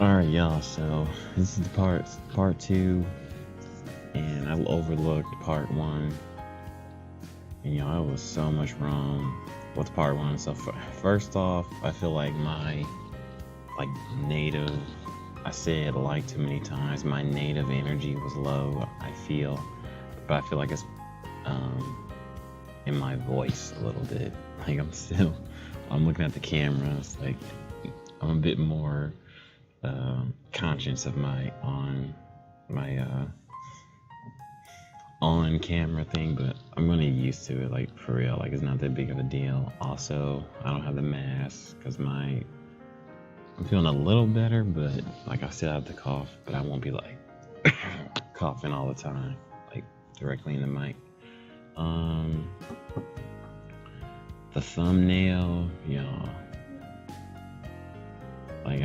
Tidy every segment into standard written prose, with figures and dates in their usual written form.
Alright, y'all, so this is the part two, and I overlooked part one, and y'all, it was so much wrong with part one. So first off, I feel like my native, I said too many times, my native energy was low, I feel, but I feel like it's in my voice a little bit. Like I'm looking at the camera, it's like I'm a bit more conscious of my on camera thing, but I'm gonna get used to it, like for real, like it's not that big of a deal. Also, I don't have the mask because I'm feeling a little better, but like I still have the cough, but I won't be like coughing all the time, like directly in the mic. The thumbnail, y'all, like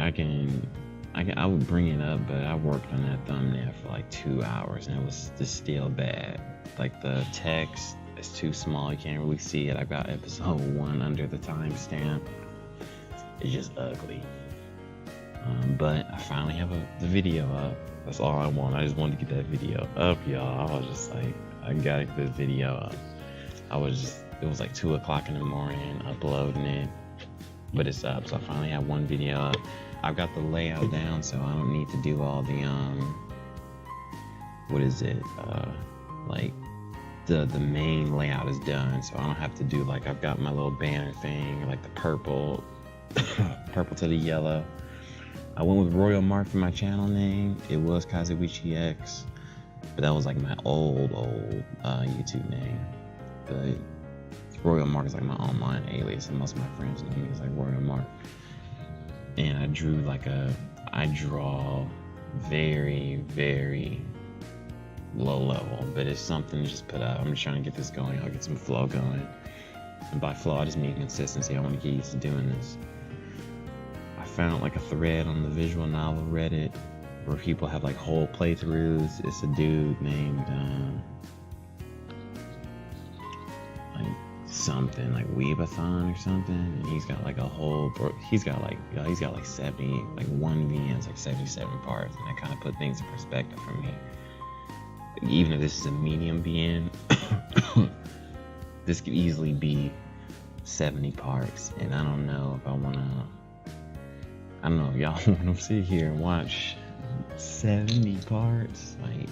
I would bring it up, but I worked on that thumbnail for like 2 hours and it was just still bad. Like the text is too small, you can't really see it. I've got episode 1 under the timestamp. It's just ugly. But I finally have the video up. That's all I want. I just wanted to get that video up, y'all. I was just like, I gotta get this video up. It was like 2 o'clock in the morning uploading it, but it's up. So I finally have one video up. I've got the layout down, so I don't need to do all the what is it? Like the main layout is done, so I don't have to do like, I've got my little banner thing, like the purple, purple to the yellow. I went with Royal Mark for my channel name. It was Kazuichi X, but that was like my old YouTube name. But Royal Mark is like my online alias, and most of my friends know me as like Royal Mark. And I draw very, very low level, but it's something to just put out. I'm just trying to get this going. I'll get some flow going. And by flow, I just mean consistency. I want to get used to doing this. I found like a thread on the visual novel Reddit where people have like whole playthroughs. It's a dude named something like Weebathon or something, and he's got like he's got like 70, like one VN's like 77 parts, and that kind of put things in perspective for me. Even if this is a medium VN, this could easily be 70 parts, and I don't know if y'all want to sit here and watch 70 parts. Like,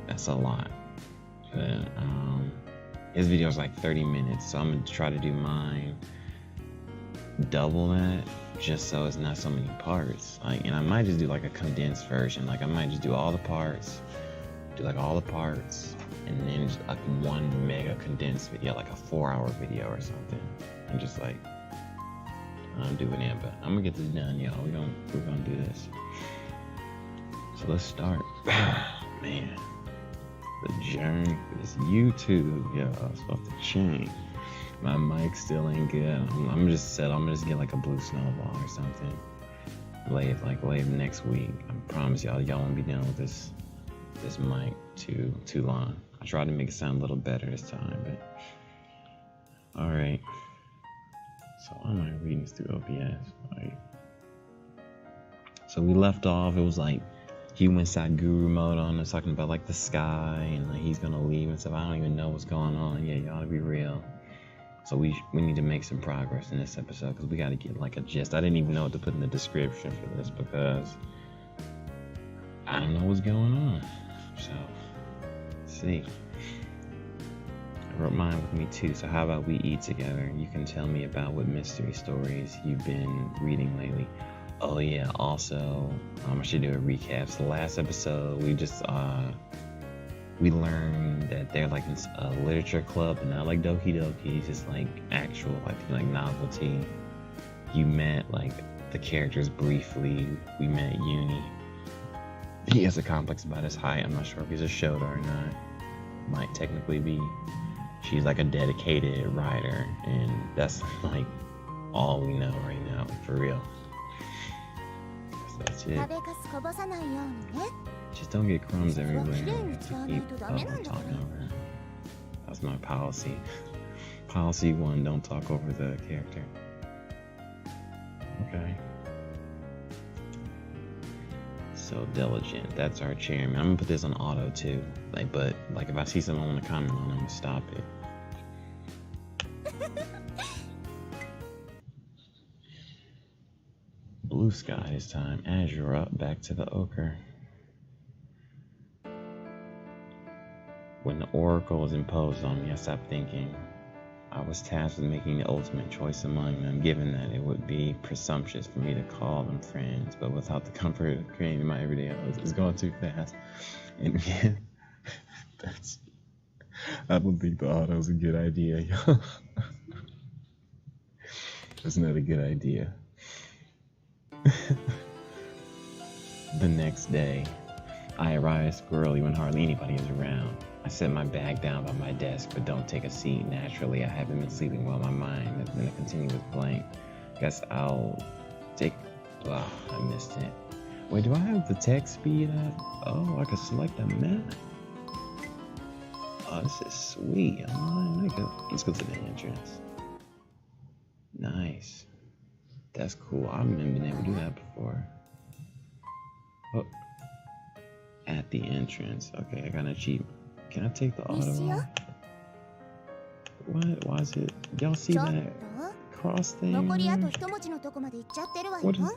that's a lot. But his video is like 30 minutes, so I'm gonna try to do mine double that, just so it's not so many parts. Like, and I might just do like a condensed version. Like, I might just do all the parts, and then just like one mega condensed video, like a 4-hour video or something, and just like I'm doing it. But I'm gonna get this done, y'all. We're gonna do this. So let's start. Man. The journey for this YouTube, yo, it's off the chain. My mic still ain't good. I'm just get like a blue snowball or something. Late next week. I promise y'all won't be done with this mic too long. I tried to make it sound a little better this time, but alright. So why am I reading this through OBS? Like, so we left off, it was like he went Sadhguru mode on us, talking about like the sky and like he's gonna leave and stuff. I don't even know what's going on. Yeah, y'all, to be real. So we need to make some progress in this episode, because we got to get like a gist. I didn't even know what to put in the description for this because I don't know what's going on. So let's see. I wrote mine with me too. So how about we eat together? You can tell me about what mystery stories you've been reading lately. Oh yeah, also, I should do a recap. So last episode, we learned that they're like a literature club, and not like Doki Doki, it's just like actual, like novelty. You met like the characters briefly. We met Uni. He has a complex about his height. I'm not sure if he's a Shota or not. Might technically be. She's like a dedicated writer, and that's like all we know right now, for real. That's it. Just don't get crumbs everywhere to keep talking over. That's my policy. Policy 1, don't talk over the character. Okay. so diligent. That's our chairman. I'm gonna put this on auto too. But if I see someone want to comment on it, I'm gonna stop it. Blue sky this time. Azure up, back to the ochre. When the oracle was imposed on me, I stopped thinking. I was tasked with making the ultimate choice among them, given that it would be presumptuous for me to call them friends, but without the comfort of creating my everyday life. It's going too fast. And yeah, I don't think the auto's a good idea, y'all. That's not a good idea. The next day, I arrive squirrely when hardly anybody is around. I set my bag down by my desk, but don't take a seat. Naturally, I haven't been sleeping well. My mind has been a continuous blank. Guess I'll take... Oh, I missed it. Wait, do I have the text speed up? Oh, I can select a map. Oh, this is sweet. Oh, let's go to the entrance. Nice. That's cool. I haven't been able to do that before. Oh. At the entrance. Okay, I got an achievement. Can I take the auto off? What? Why is it? Y'all see that cross thing? What is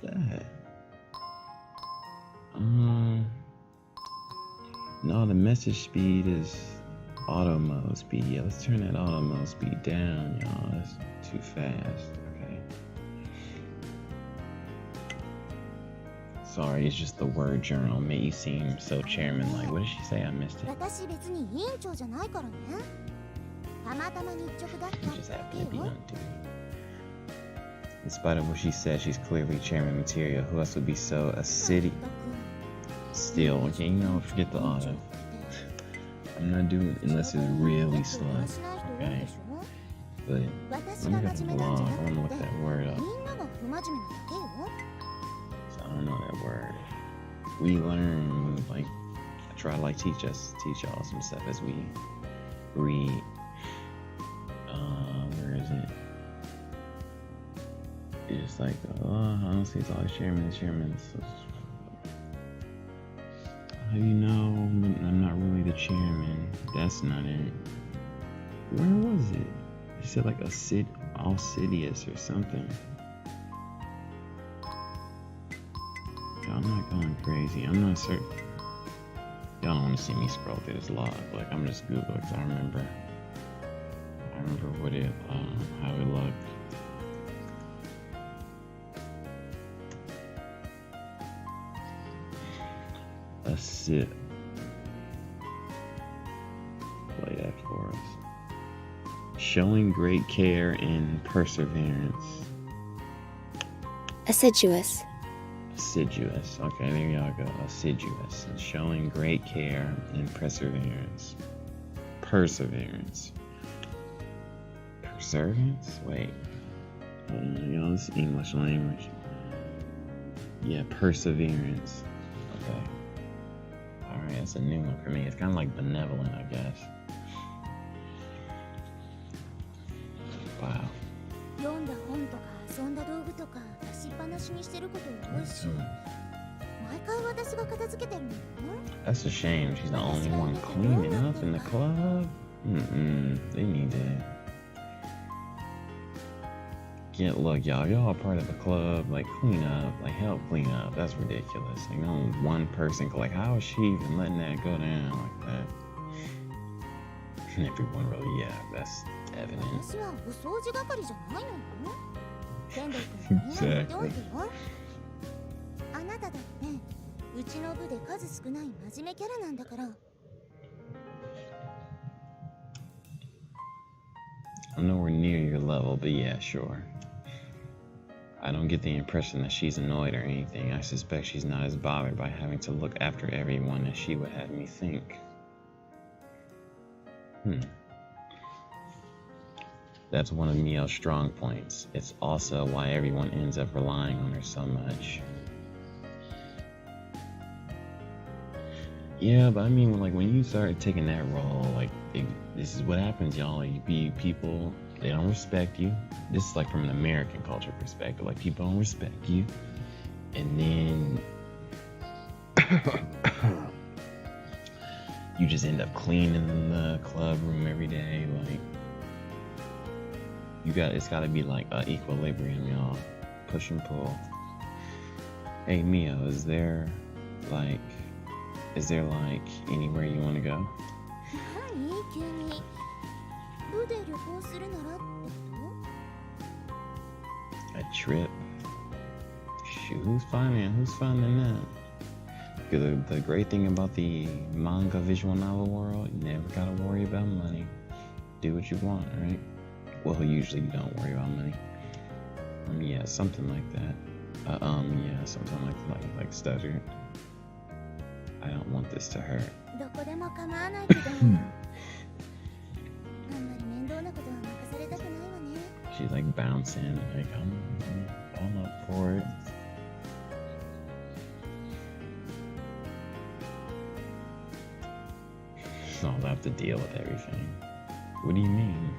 that? No, the message speed is auto mode speed. Yeah, let's turn that auto mode speed down, y'all. That's too fast. Okay. Sorry, it's just the word journal made you seem so chairman-like. What did she say? I missed it. It just happened to be on duty. In spite of what she said, she's clearly chairman material. Who else would be so acidic? Still, okay, forget the auto. I'm not doing it unless it's really slow. Okay. But let me go to vlog. I want to look that word up. I don't know that word. We learn, I try to teach y'all some stuff as we read. Where is it? It's honestly, it's always chairman. So, how do you know I'm not really the chairman? That's not it. Where was it? He said Alcidius or something. I'm not going crazy. I'm not certain. Y'all don't want to see me scroll through this log. I'm just Google because I remember what it, how it looked. A sip. Play that for us. Showing great care and perseverance. Assiduous. Assiduous. Okay, there y'all go. Assiduous. Showing great care and perseverance. Perseverance. Perseverance? Wait. Y'all, this is English language. Yeah, perseverance. Okay. Alright, that's a new one for me. It's kind of like benevolent, I guess. Wow. That's a shame. She's the only one cleaning up in the club. They need to look, y'all are part of the club. Clean up, help clean up. That's ridiculous. One person. How is she even letting that go down like that? And everyone really, yeah, that's evident. Exactly. I'm nowhere near your level, but yeah, sure. I don't get the impression that she's annoyed or anything. I suspect she's not as bothered by having to look after everyone as she would have me think. That's one of Mia's strong points. It's also why everyone ends up relying on her so much. Yeah, but when you start taking that role, this is what happens, y'all. You be people, they don't respect you. This is from an American culture perspective. People don't respect you. And then You just end up cleaning the club room every day. Like, it's gotta be like an equilibrium, y'all. Push and pull. Hey Mio, is there like anywhere you want to go? A trip? Shoot, who's finding that? Because the great thing about the manga visual novel world, you never gotta worry about money. Do what you want, right? Well, usually you don't worry about money. Yeah, something like that. Yeah, something like stuttered. I don't want this to hurt. She's like bouncing, like I'm up for it. So I'll have to deal with everything. What do you mean?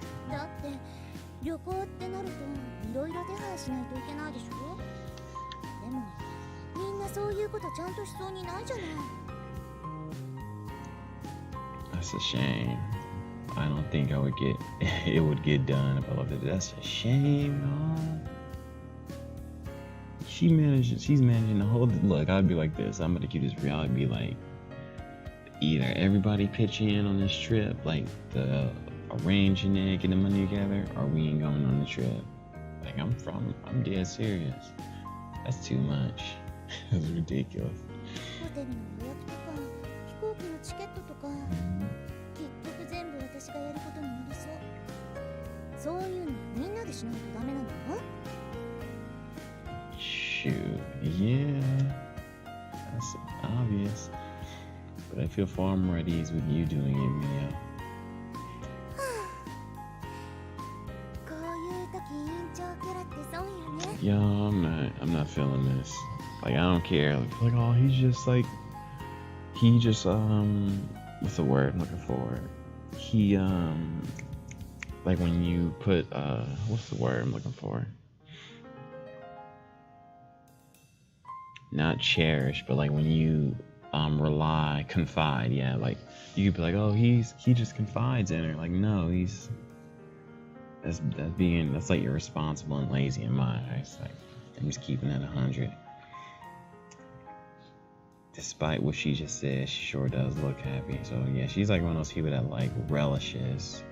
That's a shame. I don't think it would get done if I loved it. That's a shame, no. She's managing the whole look. I'd be like this. I'm gonna keep this real. I'd be like, either everybody pitch in on this trip, like the arranging it, getting the money together, or we ain't going on the trip. Like I'm dead serious. That's too much. That's ridiculous. Shoot, yeah, that's obvious. But I feel far more at ease with you doing it, Mia. Yo, I'm not feeling this. Like, I don't care. Like, oh, what's the word I'm looking for? Like when you put, what's the word I'm looking for? Not cherish, but like when you confide, yeah, like you could be like, oh, he just confides in her. Like, no, that's like irresponsible and lazy in my eyes. Like, I'm just keeping it 100. Despite what she just said, she sure does look happy. So yeah, she's like one of those people that like relishes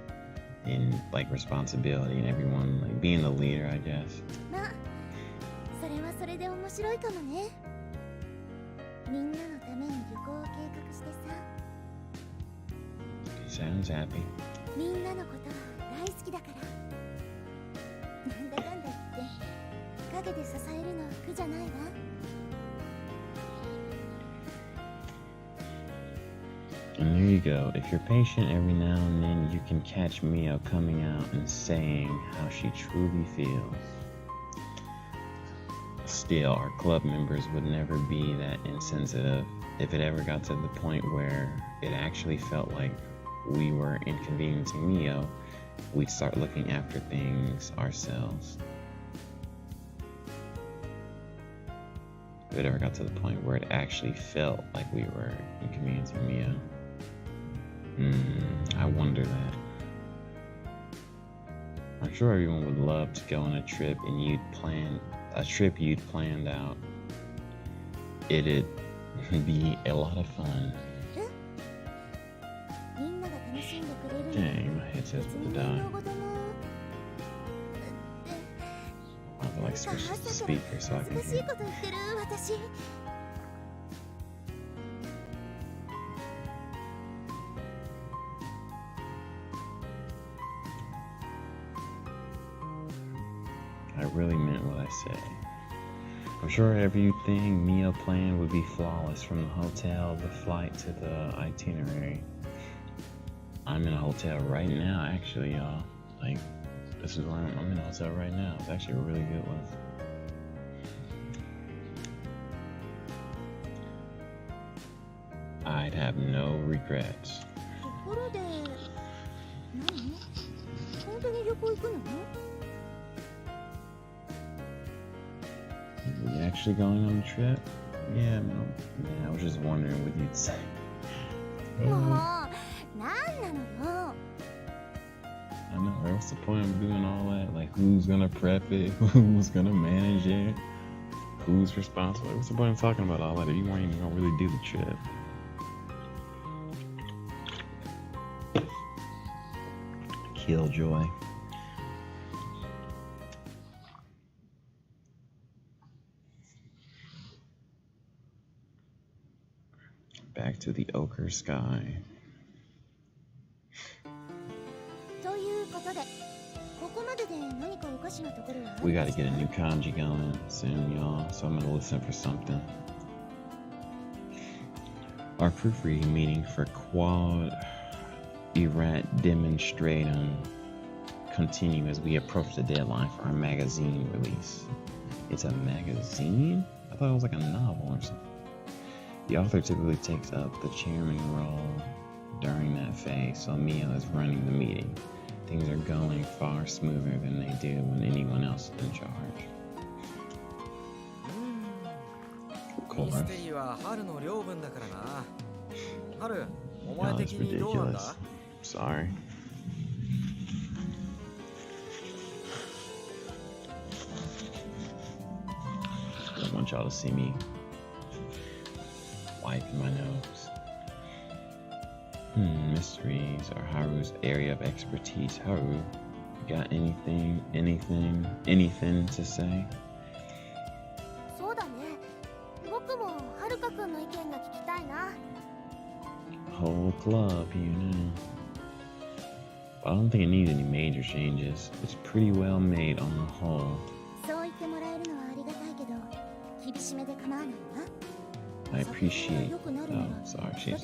in like responsibility and everyone like being the leader, I guess. Sounds happy. And there you go. If you're patient, every now and then you can catch Mio coming out and saying how she truly feels. Still, our club members would never be that insensitive. If it ever got to the point where it actually felt like we were inconveniencing Mio, we'd start looking after things ourselves. If it ever got to the point where it actually felt like we were inconveniencing Mio. I wonder that. I'm sure everyone would love to go on a trip and you'd planned out. It'd be a lot of fun. Dang, my headset's about to die. I'll have to like switch to the speaker so I can hear. I really meant what I said. I'm sure everything Mia planned would be flawless, from the hotel, the flight, to the itinerary. I'm in a hotel right now, actually, y'all. Like, this is where I'm in a hotel right now. It's actually a really good one. I'd have no regrets. Are we actually going on a trip? Yeah, no, yeah, I was just wondering what you'd say. I know, what's the point of doing all that? Like, who's gonna prep it? Who's gonna manage it? Who's responsible? What's the point of talking about all that if you weren't even gonna really do the trip? Killjoy. Back to the ochre sky. We gotta get a new kanji going soon, y'all, so I'm gonna listen for something. Our proofreading meeting for Quad Erat Demonstratum continue as we approach the deadline for our magazine release. It's a magazine? I thought it was like a novel or something. The author typically takes up the chairman role during that phase, so Mio is running the meeting. Things are going far smoother than they do when anyone else is in charge. Of course. Oh, that's ridiculous. Sorry. I don't want y'all to see me wiping my nose. Mysteries are Haru's area of expertise. Haru, you got anything to say? Whole club, you know. But I don't think it needs any major changes. It's pretty well made on the whole. I appreciate. Oh, sorry, she's saying.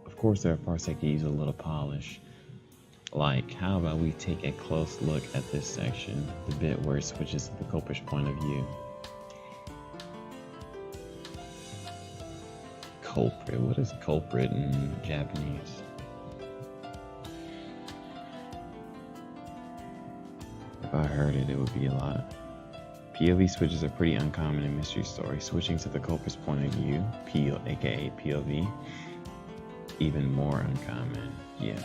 Of course, there are parts that could use a little polish. Like, how about we take a close look at this section, the bit where it switches to the culprit's point of view. Culprit? What is culprit in Japanese? If I heard it, it would be a lot. POV switches are pretty uncommon in mystery stories. Switching to the culprit's point of view, aka POV, even more uncommon. Yeah,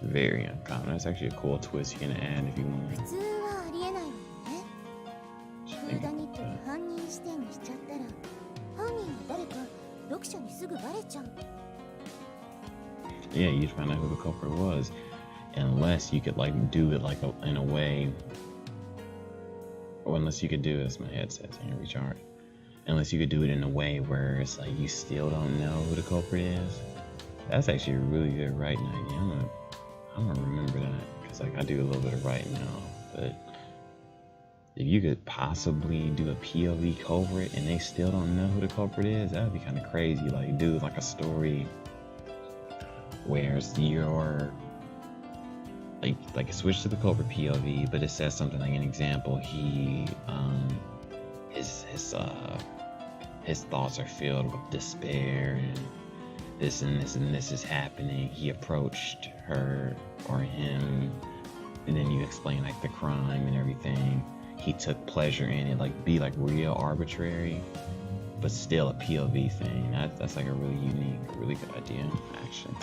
very uncommon. That's actually a cool twist you can add if you want. Yeah, you'd find out who the culprit was, unless you could like do it like in a way, or unless you could do it, as my headset saying recharge. Unless you could do it in a way where it's like you still don't know who the culprit is. That's actually a really good writing idea. I'm gonna remember that because like I do a little bit of writing now. But if you could possibly do a POV culprit and they still don't know who the culprit is, that would be kind of crazy. Like do like a story where you're like it switched to the culprit POV, but it says something like an example. He his thoughts are filled with despair and this and this and this is happening. He approached her or him, and then you explain like the crime and everything. He took pleasure in it, like be like real arbitrary, but still a POV thing. That's like a really unique, really good idea, actually.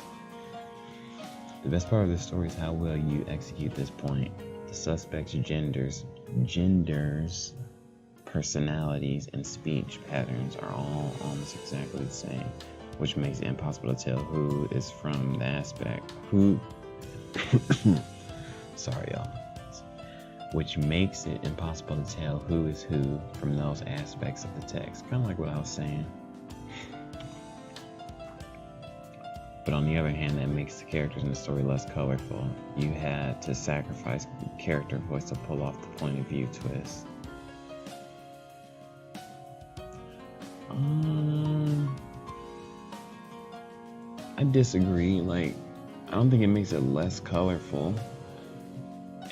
The best part of this story is how well you execute this point. The suspect's genders, personalities, and speech patterns are all almost exactly the same, which makes it impossible to tell who is from the aspect. Sorry, y'all. Which makes it impossible to tell who is who from those aspects of the text. Kind of like what I was saying. But on the other hand, that makes the characters in the story less colorful. You had to sacrifice character voice to pull off the point of view twist. I disagree. Like, I don't think it makes it less colorful.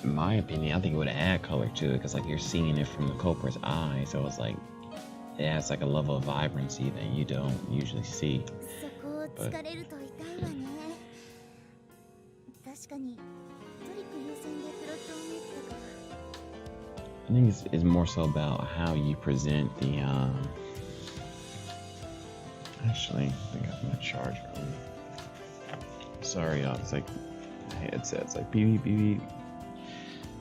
In my opinion, I think it would add color to it because like you're seeing it from the culprit's eye, so it's like it adds like a level of vibrancy that you don't usually see. But I think it's more so about how you present the actually, I think I have my charger on. Sorry y'all, it's like headsets like beep beep beep.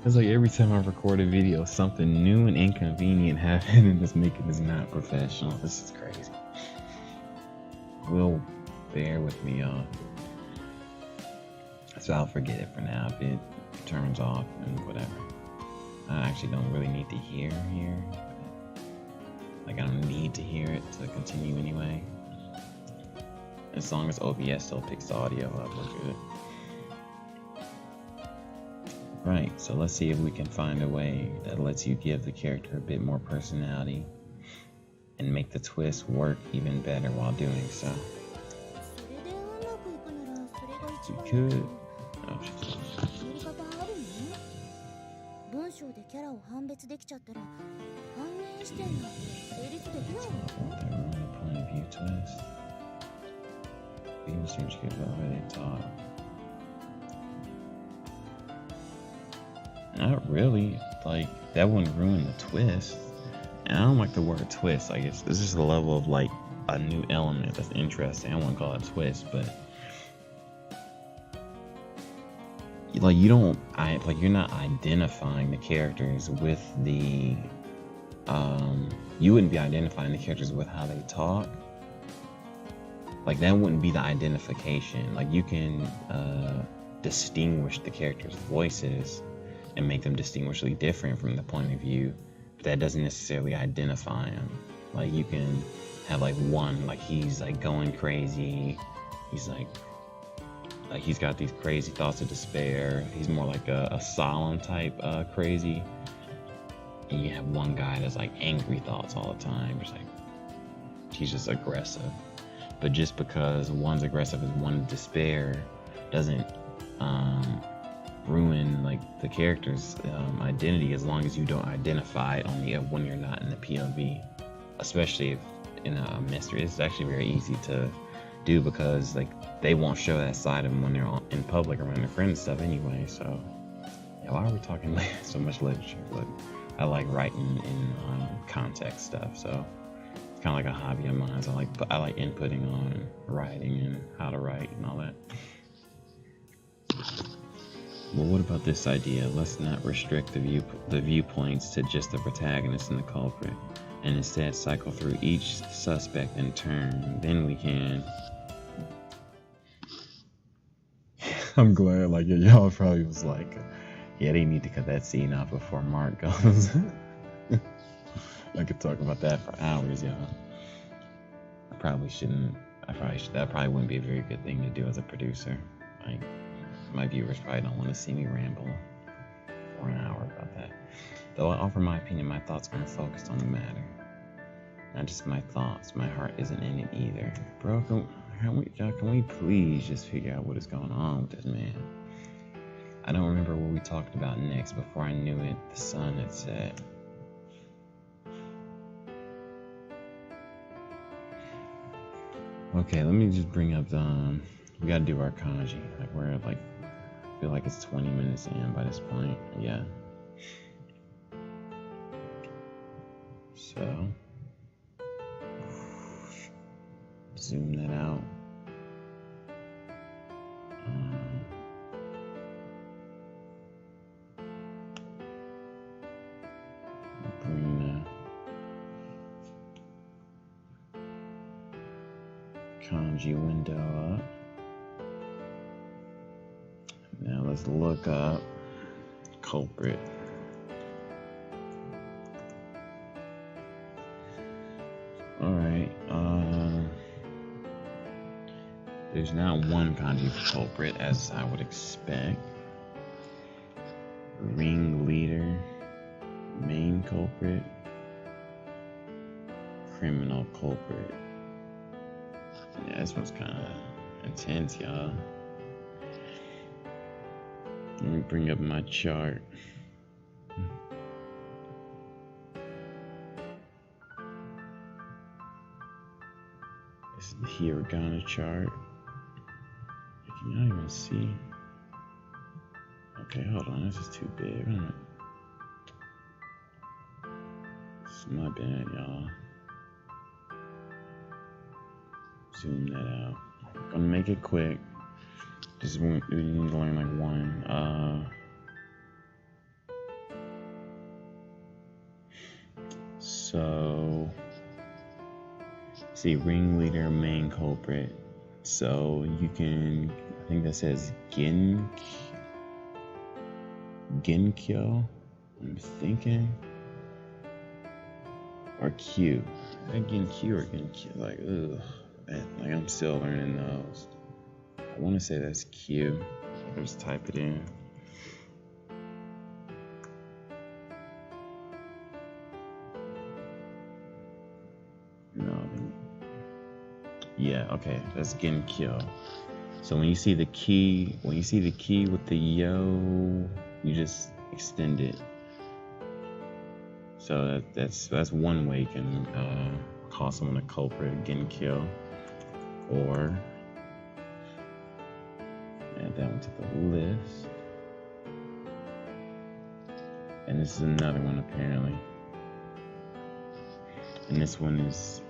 It's like every time I record a video, something new and inconvenient happens and it's making this not professional. This is crazy. Well, bear with me, y'all. So I'll forget it for now if it turns off and whatever. I actually don't really need to hear here. Like, I don't need to hear it to continue anyway. As long as OBS still picks the audio up, we're good. Right, so let's see if we can find a way that lets you give the character a bit more personality and make the twist work even better while doing so. You could. Oh, she's point of view twist. You can just get the way they talk. Not really. Like, that wouldn't ruin the twist. And I don't like the word twist. Like, it's just a level of like a new element that's interesting. I wouldn't call it a twist, but like you're not identifying the characters with the you wouldn't be identifying the characters with how they talk. Like, that wouldn't be the identification. Like, you can distinguish the characters' voices and make them distinguishably different from the point of view, but that doesn't necessarily identify them. Like, you can have like one, like he's like going crazy, he's like he's got these crazy thoughts of despair, he's more like a solemn type crazy, and you have one guy that's like angry thoughts all the time, just like he's just aggressive. But just because one's aggressive and one's despair doesn't ruin like the character's identity, as long as you don't identify it only when you're not in the POV. Especially if in a mystery, it's actually very easy to do because like they won't show that side of them when they're in public around their friends and stuff anyway. So yeah, why are we talking so much literature? But I like writing in context stuff, so it's kind of like a hobby of mine. So I like inputting on writing and how to write and all that. Well, what about this idea? Let's not restrict the viewpoints to just the protagonist and the culprit, and instead cycle through each suspect in turn. Then we can. I'm glad, like, y'all probably was like, yeah, they need to cut that scene off before Mark goes. I could talk about that for hours, y'all. That probably wouldn't be a very good thing to do as a producer. Like, my viewers probably don't want to see me ramble for an hour about that. Though I offer my opinion, my thoughts aren't focused on the matter. Not just my thoughts, my heart isn't in it either. Bro, can we please just figure out what is going on with this man? I don't remember what we talked about next. Before I knew it, the sun had set. Okay, let me just bring up we gotta do our kanji. Like, we're at like, I feel like it's 20 minutes in by this point. Yeah. So, zoom that out. Bring the kanji window up. Now let's look up culprit. Alright, there's not one kanji for culprit, as I would expect. Ringleader, main culprit, criminal culprit. Yeah, this one's kind of intense, y'all. Let me bring up my chart. This is the hiragana chart. I cannot even see. Okay, hold on. This is too big. It's my bad, y'all. Zoom that out. I'm gonna make it quick. Just we need to learn like one. So see, ringleader, main culprit. So you can, I think that says Genkyo. I'm thinking, or Q. Genkyo or Genkyo. Like, ugh, man, like I'm still learning those. I want to say that's Q. I'll just type it in. Yeah, okay, that's Genkyo. So when you see the key, with the yo, you just extend it. So that's one way you can call someone a culprit, Genkyo, or add that one to the list. And this is another one apparently. And this one is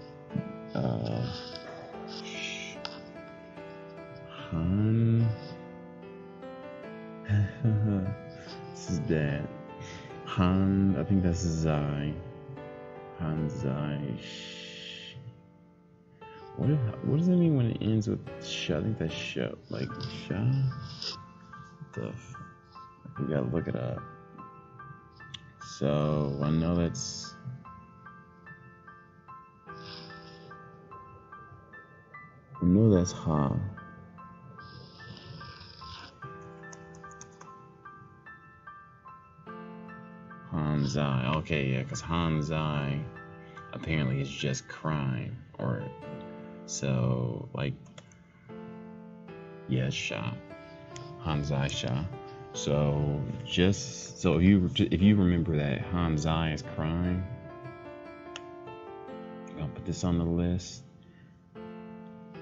Han. This is bad. Han, I think that's Zai. Han Zai. What does that mean when it ends with sh? I think that's sh. Like sha. We gotta look it up. So I know that's. I know that's Ha. Hanzai. Okay, yeah, because Hanzai apparently is just crime, or so like, yeah, Sha. Hanzai Sha. So if you remember that Hanzai is crime, I'll put this on the list.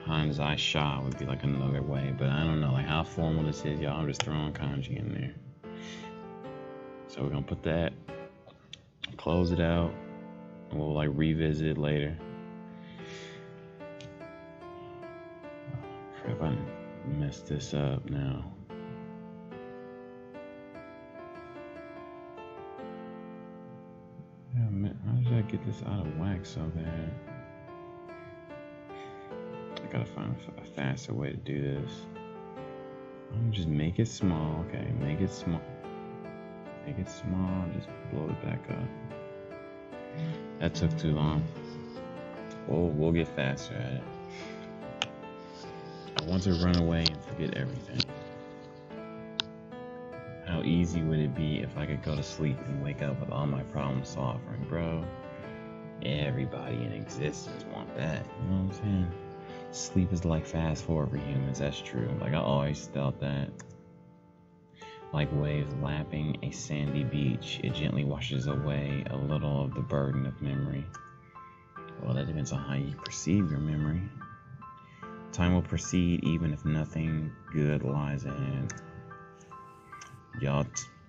Hanzai Sha would be like another way, but I don't know like how formal this is, y'all. I'm just throwing kanji in there. So we're gonna put that, close it out, and we'll like revisit it later. Crap, I messed this up now. Yeah, man, how did I get this out of whack so bad? I gotta find a faster way to do this. I'm just make it small. Okay, make it small. Make it small, just blow it back up. That took too long. We'll get faster at it. I want to run away and forget everything. How easy would it be if I could go to sleep and wake up with all my problems solved? Bro, everybody in existence want that. You know what I'm saying? Sleep is like fast forward for humans. That's true. Like I always felt that. Like waves lapping a sandy beach, it gently washes away a little of the burden of memory. Well, that depends on how you perceive your memory. Time will proceed even if nothing good lies ahead. Y'all,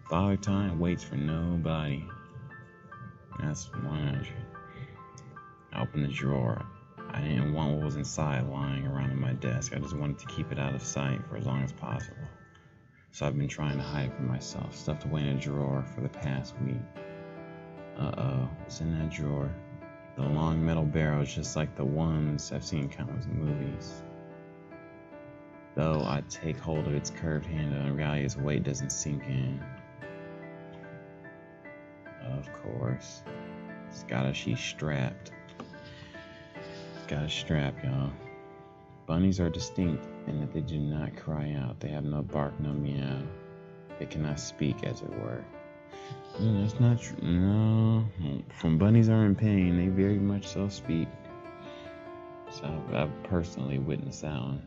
Father Time waits for nobody. That's 100. I opened the drawer. I didn't want what was inside lying around on my desk. I just wanted to keep it out of sight for as long as possible. So I've been trying to hide it from myself, stuffed away in a drawer for the past week. Uh-oh, what's in that drawer? The long metal barrel is just like the ones I've seen in countless movies. Though I take hold of its curved handle, in reality its weight doesn't sink in. Of course. She's strapped. Got a strap, y'all. Bunnies are distinct in that they do not cry out. They have no bark, no meow. They cannot speak, as it were. That's not true. No. When bunnies are in pain, they very much so speak. So I've personally witnessed that one.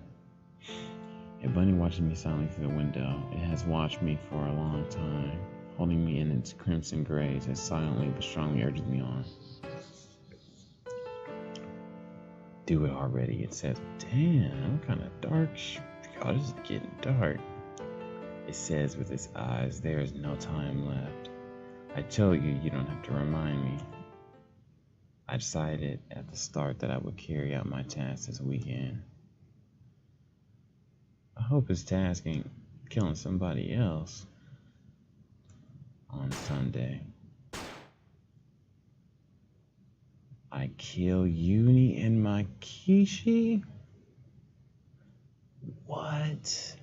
A bunny watches me silently through the window. It has watched me for a long time, holding me in its crimson grays as silently but strongly urges me on. Do it already, it says. Damn, what kind of dark y'all, this is getting dark. It says with its eyes, there is no time left. I told you, you don't have to remind me. I decided at the start that I would carry out my task this weekend. I hope his task ain't killing somebody else on Sunday. I kill Uni and my Kishi? What?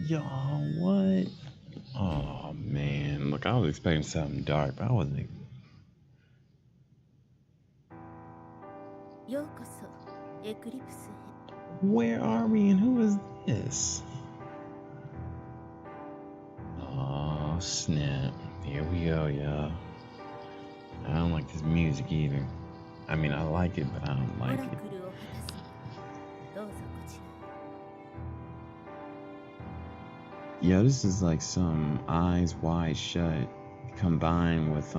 Y'all, what? Oh man, look, I was expecting something dark, but I wasn't. Where are we and who is this? Oh snap, here we go, y'all. I don't like this music either. I mean, I like it, but I don't like it. Yo, this is like some Eyes Wide Shut combined with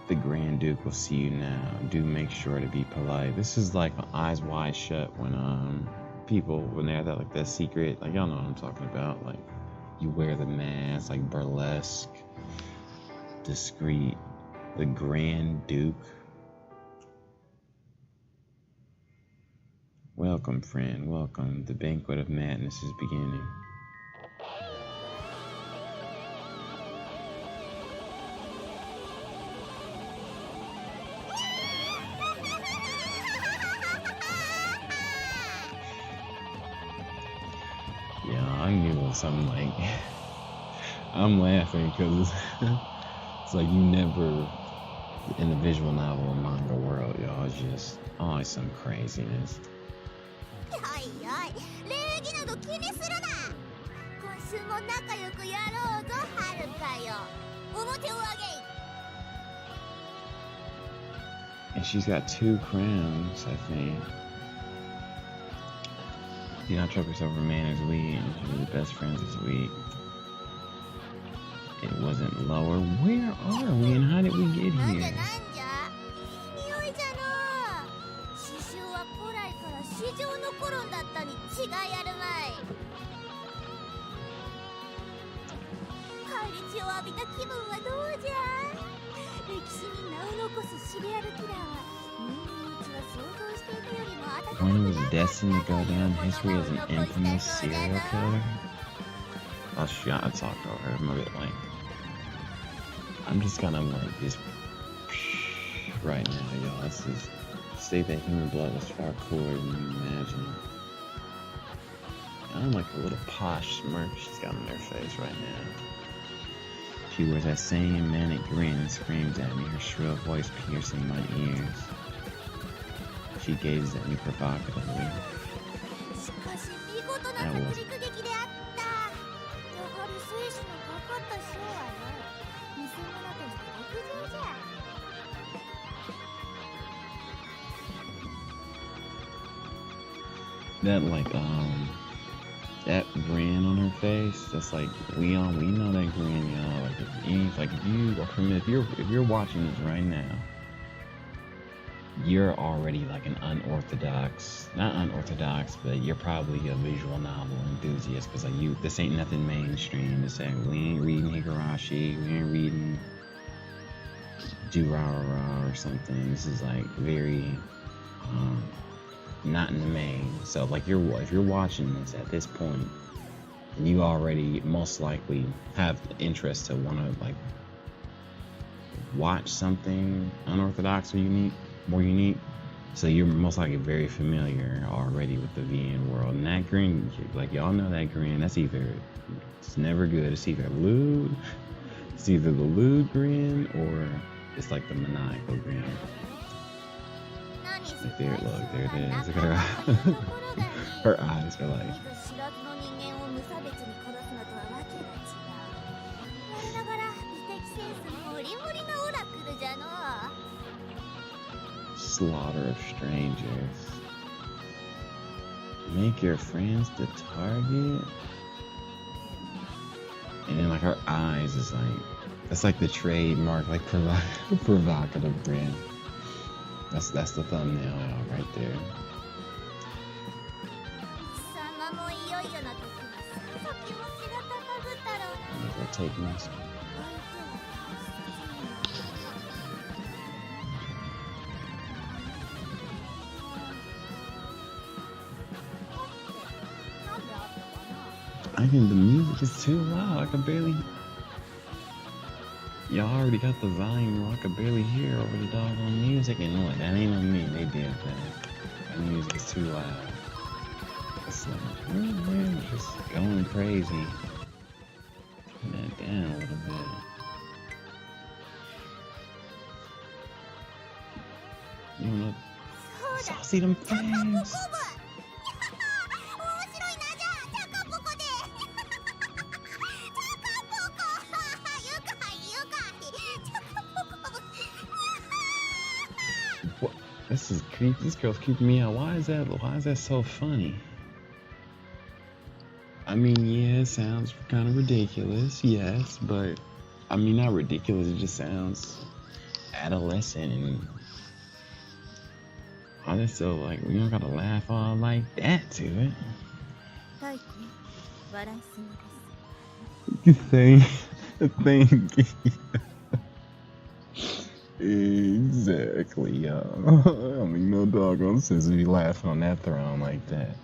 The Grand Duke will see you now. Do make sure to be polite. This is like Eyes Wide Shut when people, when they're that, like that secret, like y'all know what I'm talking about, like you wear the mask, like burlesque, discreet. The Grand Duke. Welcome, friend, welcome. The banquet of madness is beginning. Yeah, I knew it was something like... I'm laughing because it's like you never... In the visual novel and manga world, y'all, it's just always some craziness. And she's got 2 crowns, I think. Do not trust yourself, man is weak, and she was the best friends this week. It wasn't lower. Where are we and how did we get here? One was destined to go down in history as an infamous serial killer. Oh shit, I talked over her. I'm a bit like... I'm just gonna like this right now, y'all. This is state that human blood was far cooler than you imagine. I'm like a little posh smirk she's got on her face right now. She wears that same manic grin and screams at me, her shrill voice piercing my ears. She gazes at me provocatively. That was... That like that grin on her face, that's like we know that grin, y'all. If you're watching this right now, you're already like an not unorthodox, but you're probably a visual novel enthusiast, because like this ain't nothing mainstream. This ain't, we ain't reading Higurashi, we ain't reading Durarara or something. This is like very not in the main. So like if you're watching this at this point, you already most likely have the interest to want to like watch something unorthodox or more unique. So you're most likely very familiar already with the VN world. And that grin, like y'all know that grin, it's never good. It's either lewd, it's either the lewd grin or it's like the maniacal grin. Like there it is. Look at her. Her eyes are like... Slaughter of strangers. Make your friends the target? And then like her eyes is like, that's like the trademark, like provocative grin. That's the thumbnail, y'all, right there. We're taking this. The music is too loud. I can barely. Y'all already got the volume where I could barely hear over the doggone music. And what? That ain't on me. They did that. That music is too loud. It's like, just going crazy. Turn that down a little bit. You know, so I see them fangs. This is creepy. This girl's creeping me out. Why is that so funny? I mean, yeah, it sounds kind of ridiculous, yes, but I mean, not ridiculous. It just sounds adolescent, and all this. So like, we don't gotta laugh all like that to it. The thing. Exactly, y'all. I mean, no doggone sense to be laughing on that throne like that.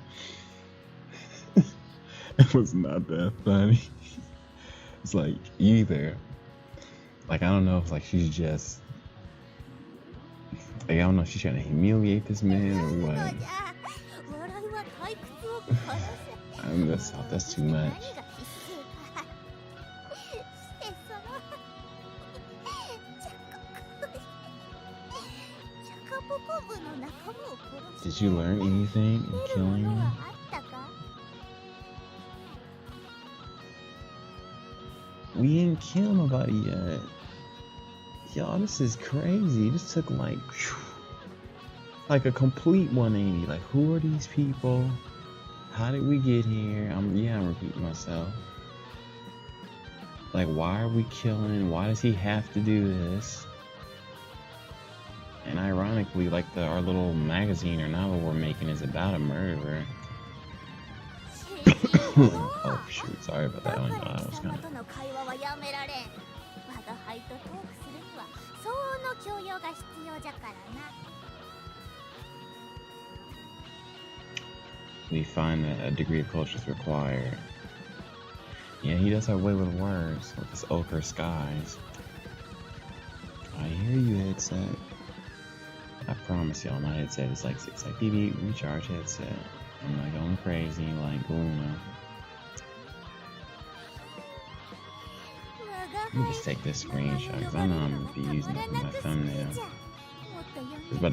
It was not that funny. It's like either, like, I don't know if like she's just, like, I don't know if she's trying to humiliate this man or what. I mean, that's too much. Did you learn anything in killing him? We didn't kill nobody yet. Y'all, this is crazy. This took like a complete 180. Like, who are these people? How did we get here? I'm repeating myself. Like, why are we killing? Why does he have to do this? And ironically, like our little magazine or novel we're making is about a murderer. Oh shoot, sorry about that one. I was kind of... We find that a degree of culture is required. Yeah, he does have a way with words, with his ochre skies. I hear you, headset. I promise y'all, my headset is like beep beep, recharge headset. I'm not going crazy like Luna. Let me just take this screenshot because I know I'm gonna be using it for my thumbnail. It's about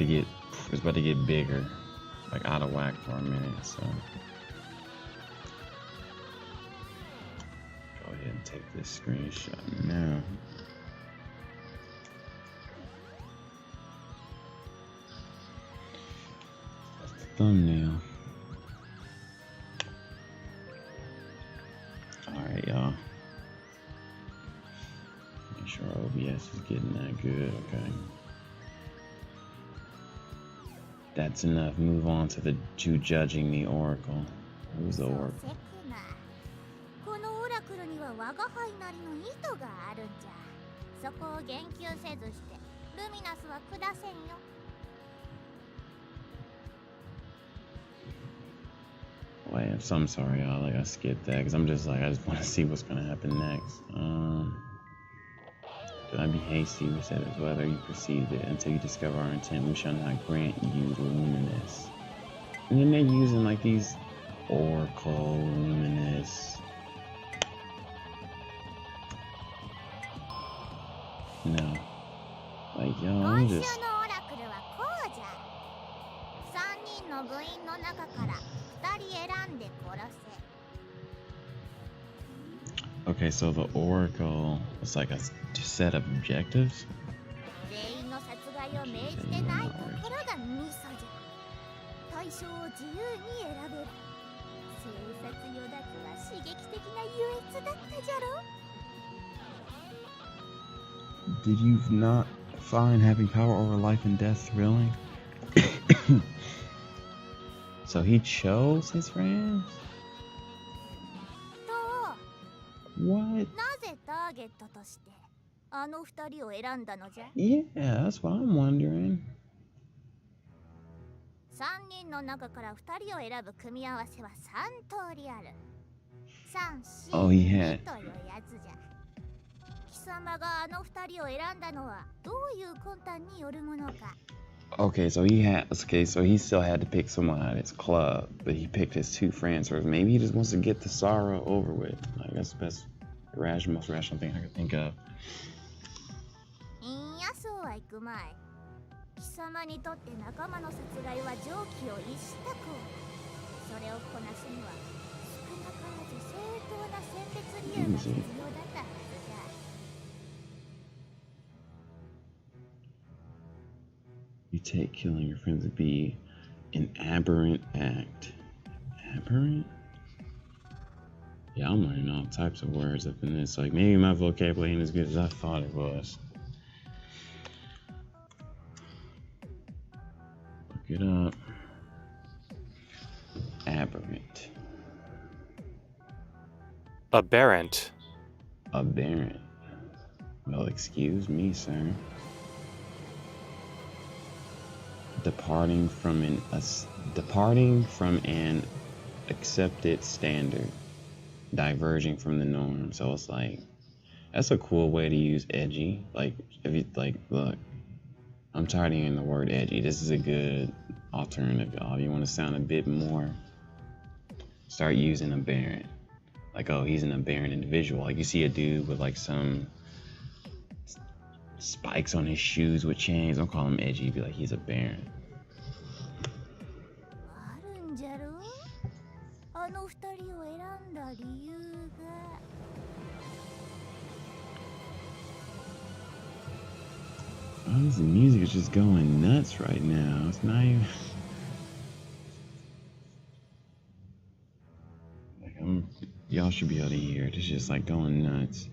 to get bigger, like out of whack for a minute. So go ahead and take this screenshot now. That's the thumbnail. Alright, y'all. Make sure OBS is getting that good, okay? That's enough. Move on to judging the Oracle. Who's the Oracle? Wait, I'm sorry, y'all. Like, I skipped that because I just want to see what's gonna happen next. Do not be hasty, we said as whether you perceive it. Until you discover our intent, we shall not grant you luminous. And then they're using like these Oracle, luminous. No. Like, yo, I'm just... Okay, so the Oracle is like a set of objectives. Did you not find having power over life and death thrilling? So he chose his friends? What? Yeah, that's what I'm wondering. 3人の中から2人を選ぶ組み合わせは3通りある。Oh, he had. というやつじゃ。貴様があの2人を選んだのはどういう魂胆によるものか。Okay, so he still had to pick someone out of his club, but he picked his two friends first. Maybe he just wants to get the sorrow over with. Like that's the most rational thing I could think of. いや、そうはいくまい。貴様にとって仲間の殺害は常軌を逸した行為。それをこなすには少なからず正当な選別理由が必要だったはずじゃ。You take killing your friends to be an aberrant act. Aberrant? Yeah, I'm learning all types of words up in this. Like maybe my vocabulary ain't as good as I thought it was. Look it up. Aberrant. Aberrant. Aberrant. Well, excuse me, sir. Departing from an accepted standard, diverging from the norm. So it's like that's a cool way to use edgy. Like if you look, I'm tired of hearing the word edgy. This is a good alternative, y'all. If you want to sound a bit more, start using aberrant. Like, oh, he's an aberrant individual. Like you see a dude with like some spikes on his shoes with chains. Don't call him edgy. Be like, he's aberrant. Oh, this music is just going nuts right now. It's not even like y'all should be able to hear it. It's just like going nuts.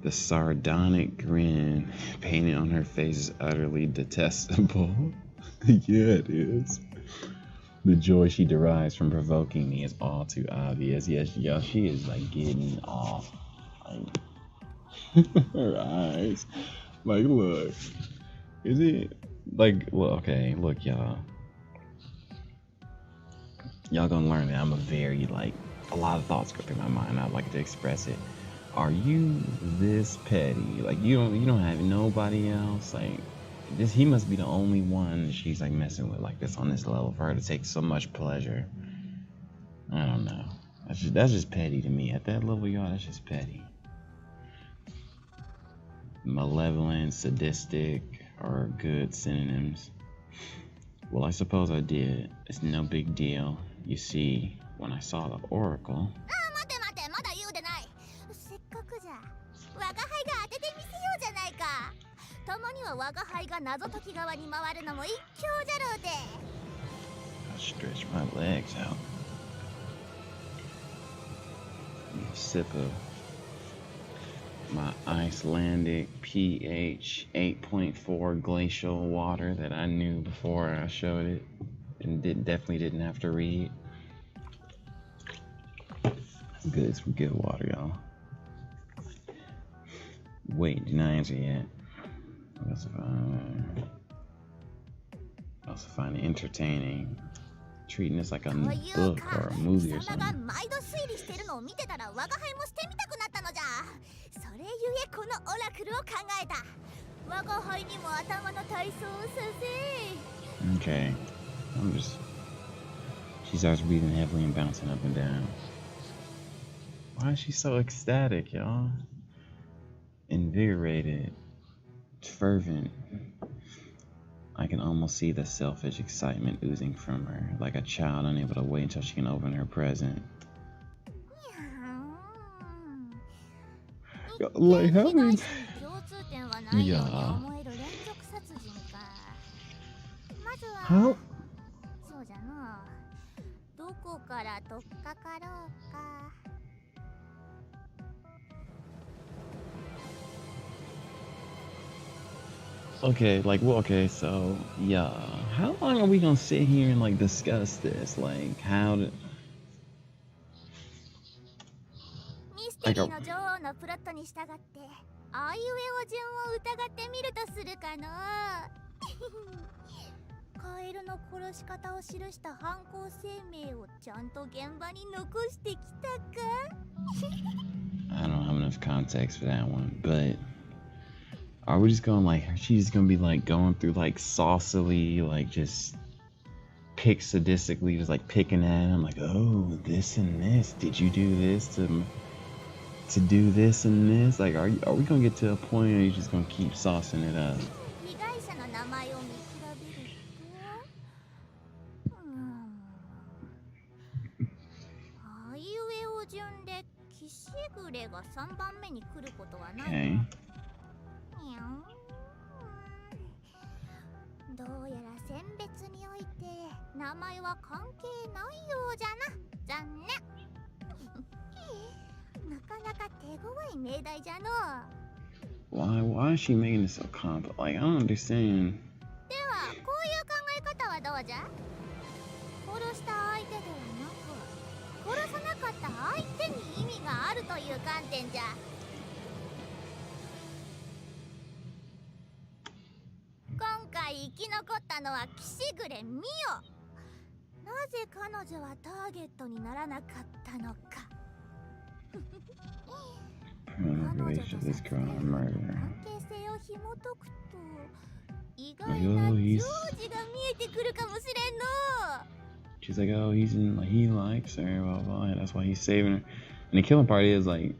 The sardonic grin painted on her face is utterly detestable. Yeah, it is. The joy she derives from provoking me is all too obvious. Yes, y'all, she is like getting off. Like her eyes. Like, look. Is it like, well, okay, look, y'all. Y'all gonna learn that I'm a very, like, a lot of thoughts go through my mind. I'd like to express it. Are you this petty? Like, you don't have nobody else? Like, this, he must be the only one that she's like messing with like this on this level for her to take so much pleasure. I don't know. That's just petty to me. At that level, y'all, that's just petty. Malevolent, sadistic, are good synonyms. Well, I suppose I did. It's no big deal. You see, when I saw the oracle. I'll stretch my legs out. A sip of my Icelandic pH 8.4 glacial water that I knew before I showed it and definitely didn't have to read. Good, some good water, y'all. Wait, did not answer yet. I also find it entertaining. Treating this like a book or a movie or something. Okay. She starts breathing heavily and bouncing up and down. Why is she so ecstatic, y'all? Invigorated. Fervent. I can almost see the selfish excitement oozing from her, like a child unable to wait until she can open her present. Like, how many? Yeah. How? Okay, like, well, okay, so, yeah. How long are we gonna sit here and, like, discuss this? Like, how to, ミステ like, リーの女王のプロットに従ってあいうえお順を疑ってみるとするかのカエルの殺し方を記した犯行声明をちゃんと現場に残してきたか I don't have enough context for that one, but are we just gonna, like, she's just gonna be, like, going through, like, saucily, like, just pick sadistically, just, like, picking at him, like, oh, this and this, did you do this to do this and this? Like, are we gonna get to a point where you're just gonna keep saucing it up? 被害者の名前を見比べるとあいうえお順でキシグレが3番目に来ることはない Okay. どうやら選別において名前は関係ないようじゃな。残念。なかなか手強い命題じゃの。Why is she making it so complex? Like, I don't understand. ではこういう考え方はどうじゃ？殺した相手ではなく、殺さなかった相手に意味があるという観点じゃ。今回生き残ったのはキシグレミオ。なぜ彼女はターゲットにならなかったのか。Relation to this girl and murder. 関係性を紐解くと意外なジョージが見えてくるかもしれんの。 She's like, oh, he likes her, blah blah, and that's why he's saving her. And the killing part is, like,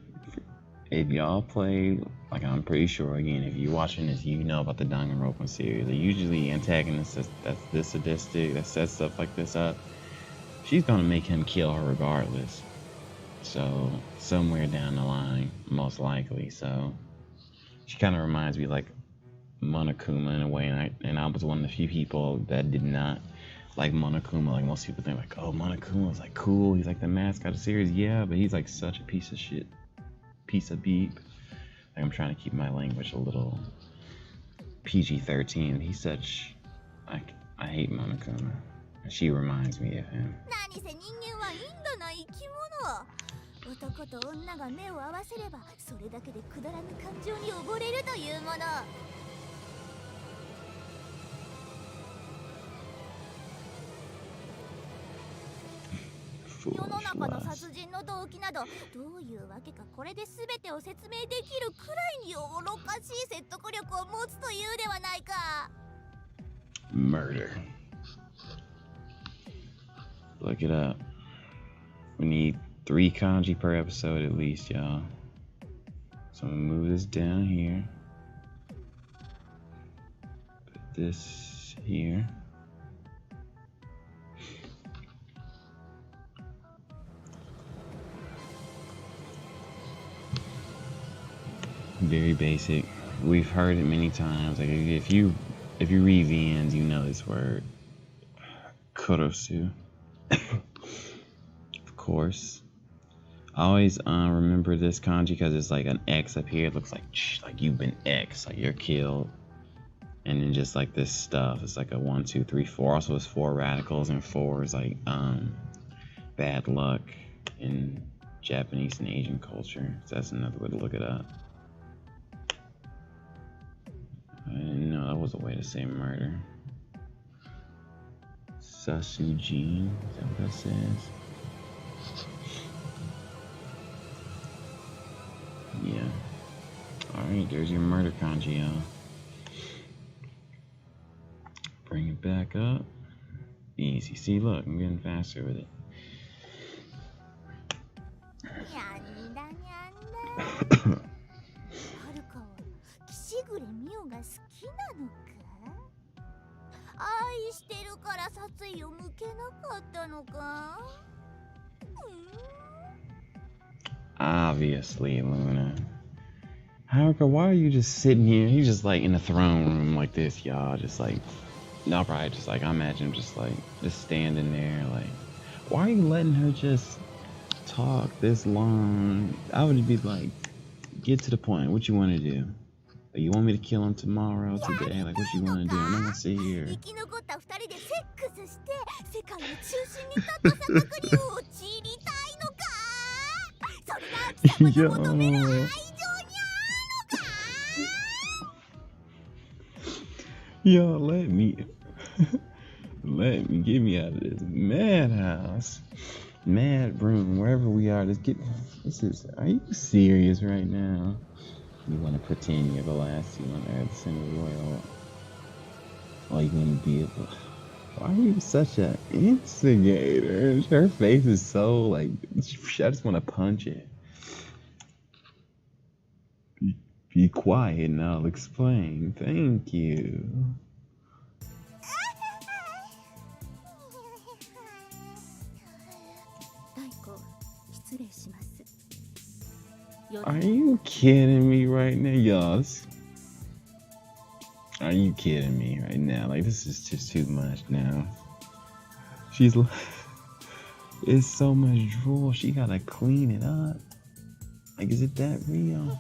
if y'all play, like, I'm pretty sure, again, if you're watching this, you know about the Danganronpa series. They're usually antagonists that's this sadistic, that sets stuff like this up. She's gonna make him kill her regardless. So, somewhere down the line, most likely. So, she kind of reminds me like Monokuma in a way, and I was one of the few people that did not like Monokuma. Like, most people think like, oh, Monokuma's like cool, he's like the mascot of the series. Yeah, but he's like such a piece of shit, piece of beep. Like, I'm trying to keep my language a little PG-13. He's such, like, I hate Monokuma. She reminds me of him. 何せ人間はインドな生き物。男と女が目を合わせればそれだけでくだらぬ感情に溺れるというもの。世の中の殺人の動機などどういうわけかこれで全てを説明できるくらいに愚かしい説得力を持つというではないか。 Murder. Look it up. We need 3 kanji per episode at least, y'all. So I'm gonna move this down here. Put this here. Very basic. We've heard it many times. Like, if you read VNs, you know this word. Kurosu. Of course. I always remember this kanji because it's like an X up here. It looks like you've been X, like you're killed. And then just like this stuff, it's like a 1, 2, 3, 4. Also, it's 4 radicals, and 4 is like bad luck in Japanese and Asian culture. So that's another way to look it up. I didn't know that was a way to say murder. Sasujin, is that what that says? Yeah. Alright, there's your murder kanji, y'all. Bring it back up. Easy. See, look, I'm getting faster with it. やんだにゃんだ。はるかはキシグレミオが好きなのか？愛してるから殺意を向けなかったのか？Obviously, Luna. Haruka, why are you just sitting here? He's just like in the throne room like this, y'all. Just like, no, probably just like, I imagine him just like, just standing there. Like, why are you letting her just talk this long? I would be like, get to the point. What you want to do? You want me to kill him tomorrow, today? Like, what you want to do? I'm not gonna sit here. 生き残った2人でセックスして世界の中心に立った坂国を陥りたいのか。それが貴様が求める愛情に合うのか。 Yo, let me get me out of this madhouse, mad room, wherever we are. Are you serious right now? You want to pretend you're the last one on Earth, Center Royal? Or you want to be able? Why are you such an instigator? Her face is so like, I just want to punch it. Be quiet and I'll explain. Thank you. Are you kidding me right now, y'all? Are you kidding me right now? Like, this is just too much now. She's like, it's so much drool. She gotta clean it up. Like, is it that real?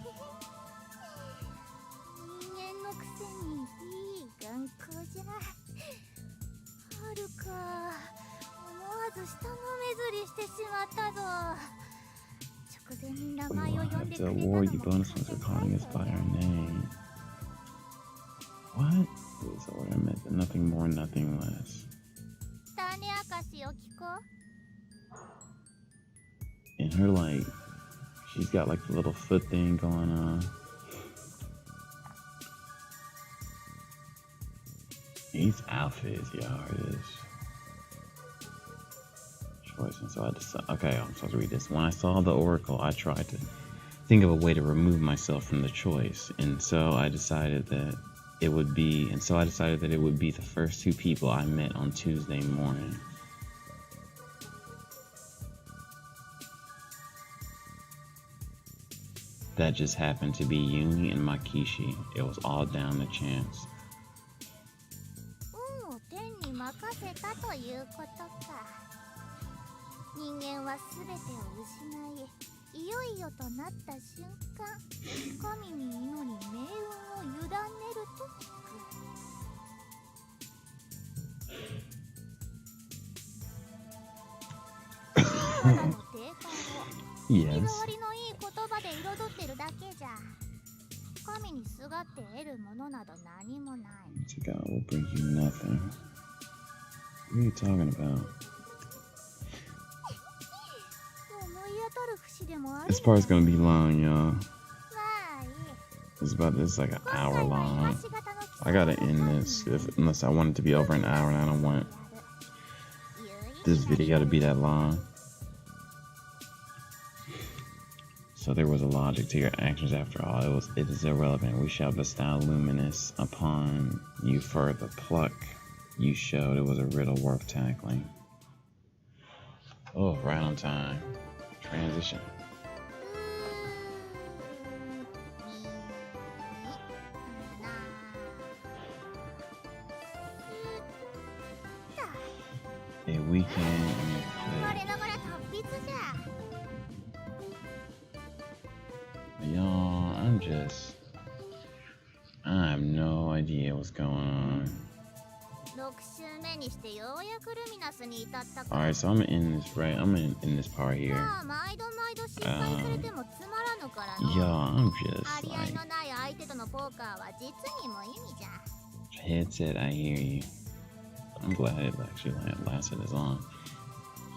We will have to award you bonus points for calling us by our name. What? This order meant nothing more, nothing less. And her, like, she's got like the little foot thing going on. These outfits, y'all, it is. And so I decided, okay, I'm supposed to read this. When I saw the oracle, I tried to think of a way to remove myself from the choice, and so I decided that it would be the first two people I met on Tuesday morning. That just happened to be Yumi and Makishi. It was all down to chance. Yes. To God will bring you nothing. What are you talking about? This part's gonna be long, y'all. It's like an hour long. I gotta end this unless I want it to be over an hour, and I don't want this video to be that long. So there was a logic to your actions after all. It is irrelevant. We shall bestow luminous upon you for the pluck you showed. It was a riddle worth tackling. Oh, right on time. Transition. A weekend. Y'all, I have no idea what's going on. Alright, so I'm gonna end this right. I'm gonna end this part here. Y'all, I'm just like, headset, I hear you. I'm glad it actually lasted as long.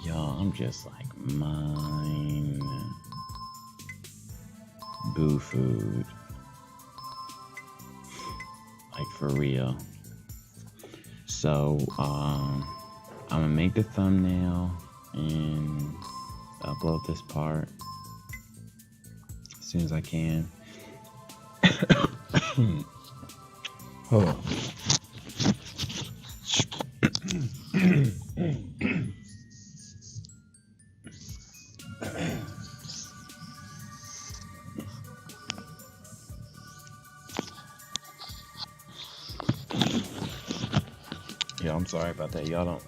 Y'all, I'm just like, mine. Boo food. Like, for real. So, I'm gonna make the thumbnail and upload this part as soon as I can. Oh. Yeah, I'm sorry about that. Y'all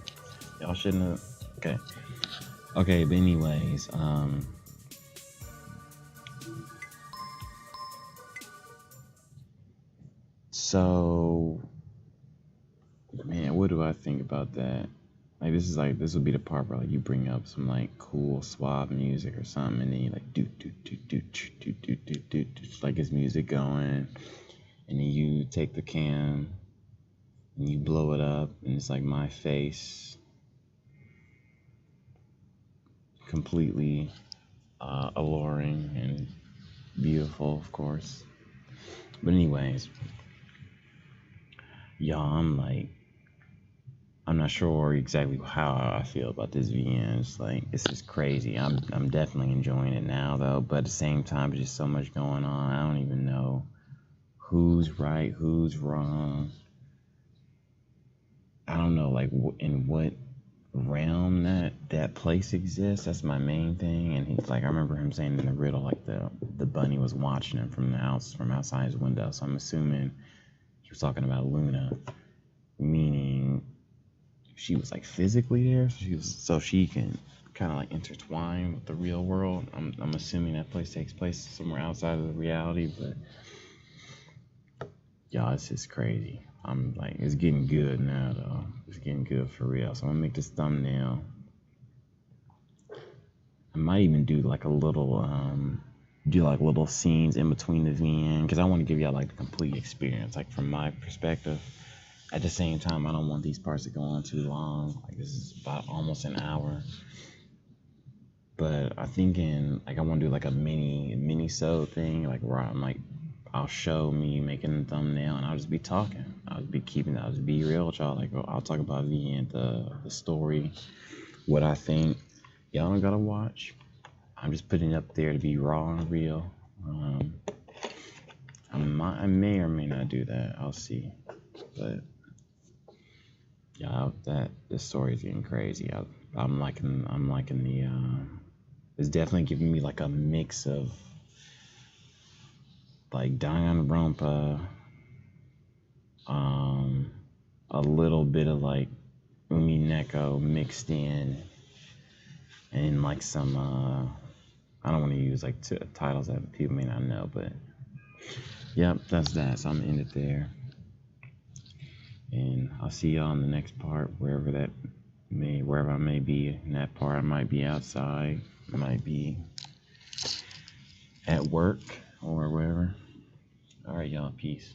shouldn't have. Okay, but anyways, So, man, what do I think about that? Like, this would be the part where like you bring up some like cool suave music or something, and then you like do, just like his music going, and then you take the cam and you blow it up, and it's like my face, completely alluring and beautiful, of course. But anyways, y'all, I'm not sure exactly how I feel about this VN. It's like, it's just crazy. I'm definitely enjoying it now though, but at the same time, there's just so much going on. I don't even know who's right, who's wrong. I don't know, like, in what realm that place exists. That's my main thing. And he's like, I remember him saying in the riddle, like the bunny was watching him from outside his window. So I'm assuming he was talking about Luna, meaning she was like physically there, so she can kind of like intertwine with the real world. I'm assuming that place takes place somewhere outside of the reality, but y'all, it's just crazy. I'm like, it's getting good now though. It's getting good for real. So I'm gonna make this thumbnail. I might even do like a little little scenes in between the VN, because I want to give y'all like the complete experience, like from my perspective. At the same time, I don't want these parts to go on too long. Like, this is about almost an hour. But I think I want to do like a mini-sode thing, like where I'll show me making the thumbnail, and I'll just be talking. I'll just be real with y'all. Like, I'll talk about VN, the story, what I think. Y'all don't gotta watch. I'm just putting it up there to be raw and real. I may or may not do that. I'll see. But yeah, this story is getting crazy. I'm liking the. It's definitely giving me like a mix of like Danganronpa, a little bit of like Umineko mixed in, and like some I don't want to use like titles that people may not know, but yep, that's that. So I'm gonna end it there. And I'll see y'all in the next part, wherever I may be in that part. I might be outside, I might be at work or wherever. All right, y'all, peace.